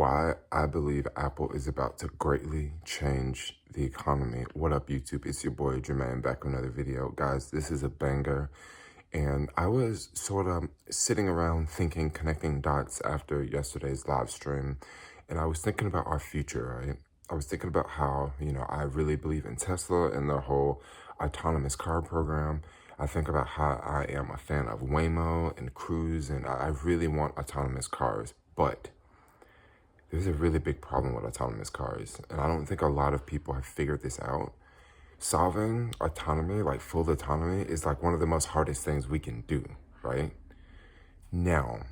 why I believe Apple is about to greatly change the economy. What up, YouTube? It's your boy Jermaine back with another video. Guys, this is a banger. And I was sort of sitting around thinking, connecting dots after yesterday's live stream. And I was thinking about our future, right? I was thinking about how, I really believe in Tesla and their whole autonomous car program. I think about how I am a fan of Waymo and Cruise, and I really want autonomous cars. But there's a really big problem with autonomous cars, and I don't think a lot of people have figured this out. Solving autonomy, like full autonomy, is like one of the most hardest things we can do, right? Now,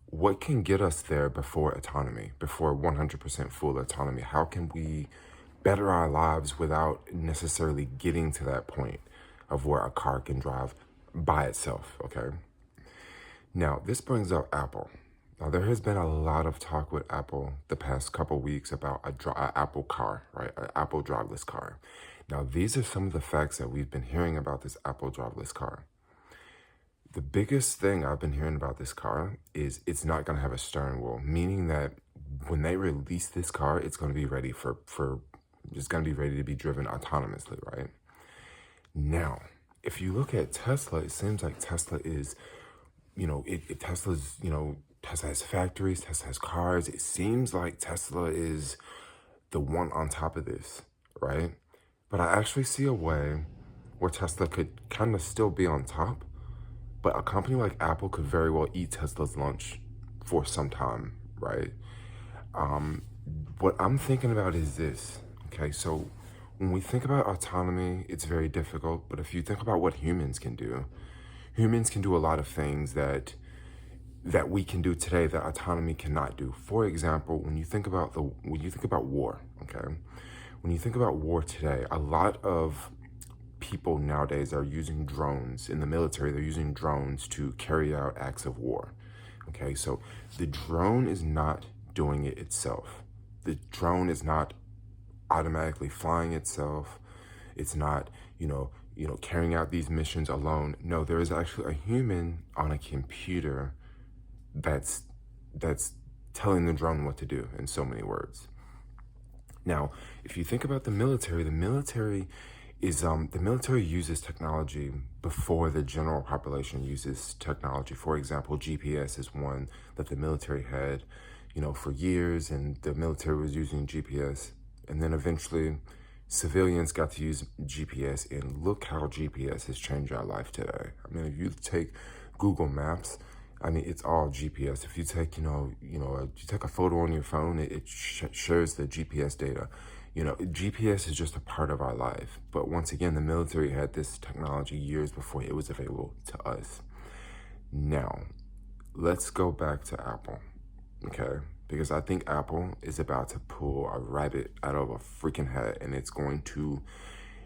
what can get us there before autonomy, before 100% full autonomy? How can we better our lives without necessarily getting to that point of where a car can drive by itself, okay? Now, this brings up Apple. Now, there has been a lot of talk with Apple the past couple weeks about a Apple car, right? An Apple driverless car. Now, these are some of the facts that we've been hearing about this Apple driverless car. The biggest thing I've been hearing about this car is it's not going to have a steering wheel, meaning that when they release this car, it's going to be ready it's going to be ready to be driven autonomously, right? Now, if you look at Tesla, it seems like Tesla is, Tesla has factories, Tesla has cars. It seems like Tesla is the one on top of this, right? But I actually see a way where Tesla could kind of still be on top, but a company like Apple could very well eat Tesla's lunch for some time, right? What I'm thinking about is this, okay? So when we think about autonomy, it's very difficult, but if you think about what humans can do a lot of things that we can do today that autonomy cannot do. For example, when you think about war, okay? When you think about war today, a lot of people nowadays are using drones in the military. They're using drones to carry out acts of war. Okay, so the drone is not doing it itself. The drone is not automatically flying itself. It's not, carrying out these missions alone. No, there is actually a human on a computer that's telling the drone what to do, in so many words. Now, if you think about the military uses technology before the general population uses technology. For example, GPS is one that the military had, for years, and the military was using GPS. And then eventually civilians got to use GPS, and look how GPS has changed our life today. I mean, if you take Google Maps, it's all GPS. If you take, you take a photo on your phone, it shares the GPS data. GPS is just a part of our life. But once again, the military had this technology years before it was available to us. Now, let's go back to Apple, okay? Because I think Apple is about to pull a rabbit out of a freaking hat, and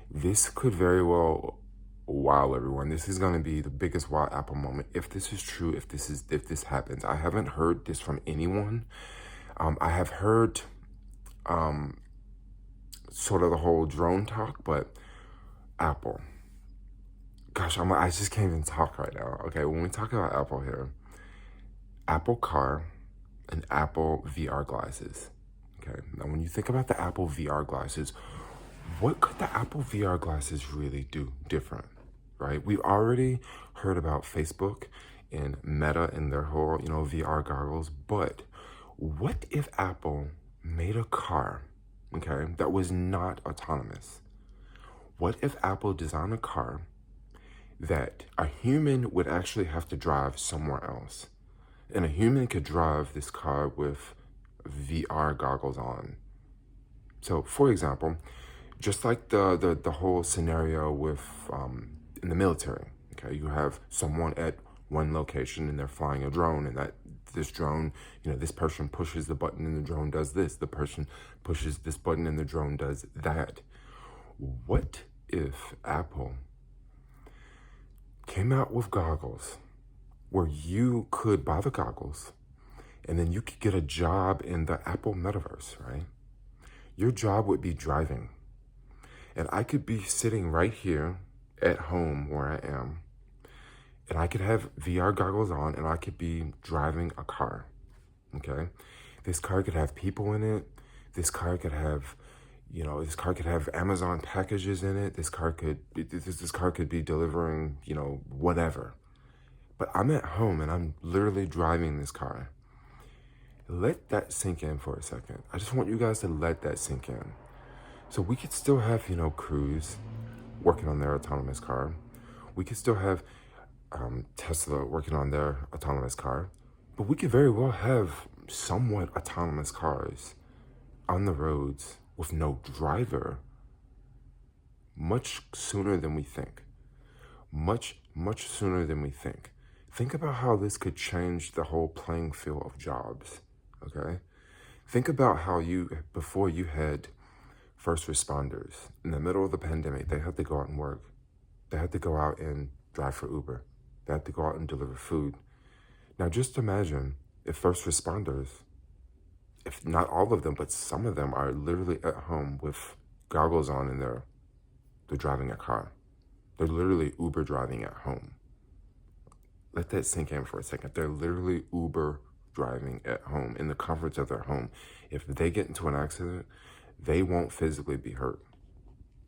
this could very well wow everyone. This is going to be the biggest wow Apple moment. If this is true, if this happens. I haven't heard this from anyone. I have heard sort of the whole drone talk, but Apple, gosh, I just can't even talk right now. Okay, when we talk about Apple here, Apple car and Apple VR glasses. Okay, now when you think about the Apple VR glasses, what could the Apple VR glasses really do different, right? We've already heard about Facebook and Meta and their whole, VR goggles, but what if Apple made a car, okay, that was not autonomous? What if Apple designed a car that a human would actually have to drive somewhere else, and a human could drive this car with VR goggles on? So, for example, just like the whole scenario with in the military, okay, you have someone at one location and they're flying a drone, and this drone, this person pushes the button and the drone does this. The person pushes this button and the drone does that. What if Apple came out with goggles where you could buy the goggles and then you could get a job in the Apple metaverse, right? Your job would be driving. And I could be sitting right here at home where I am, and I could have VR goggles on, and I could be driving a car, okay? This car could have people in it. This car could have, this car could have Amazon packages in it. This car could be delivering, whatever. But I'm at home and I'm literally driving this car. Let that sink in for a second. I just want you guys to let that sink in. So we could still have, Cruise working on their autonomous car. We could still have Tesla working on their autonomous car. But we could very well have somewhat autonomous cars on the roads with no driver much sooner than we think. Much, much sooner than we think. Think about how this could change the whole playing field of jobs, okay? Think about how before you had first responders, in the middle of the pandemic, they had to go out and work. They had to go out and drive for Uber. They had to go out and deliver food. Now just imagine if first responders, if not all of them, but some of them are literally at home with goggles on and they're driving a car. They're literally Uber driving at home. Let that sink in for a second. They're literally Uber driving at home in the comforts of their home. If they get into an accident, they won't physically be hurt.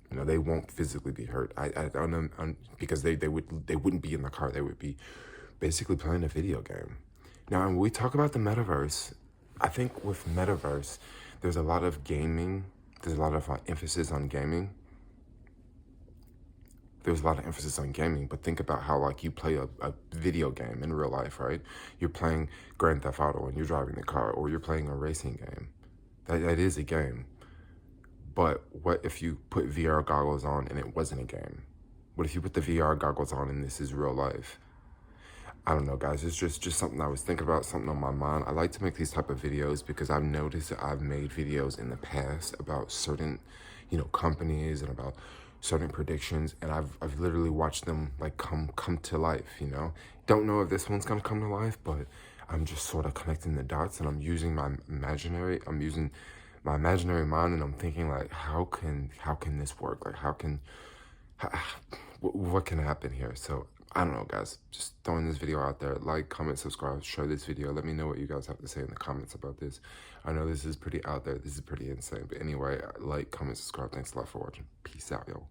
They won't physically be hurt. I don't know, because they wouldn't be in the car. They would be basically playing a video game. Now, when we talk about the metaverse, I think with metaverse, there's a lot of gaming. There's a lot of emphasis on gaming. There's a lot of emphasis on gaming, but think about how you play a video game in real life, right? You're playing Grand Theft Auto and you're driving the car, or you're playing a racing game. That is a game. But what if you put VR goggles on and it wasn't a game? What if you put the VR goggles on and this is real life? I don't know, guys. It's just something I was thinking about, something on my mind. I like to make these type of videos because I've noticed that I've made videos in the past about certain, companies and about certain predictions, and I've literally watched them come to life. Don't know if this one's gonna come to life, but I'm just sort of connecting the dots, and I'm using my imaginary mind, and I'm thinking how can this work? What can happen here? So I don't know, guys. Just throwing this video out there. Like, comment, subscribe, share this video. Let me know what you guys have to say in the comments about this. I know this is pretty out there. This is pretty insane. But anyway, like, comment, subscribe. Thanks a lot for watching. Peace out, yo.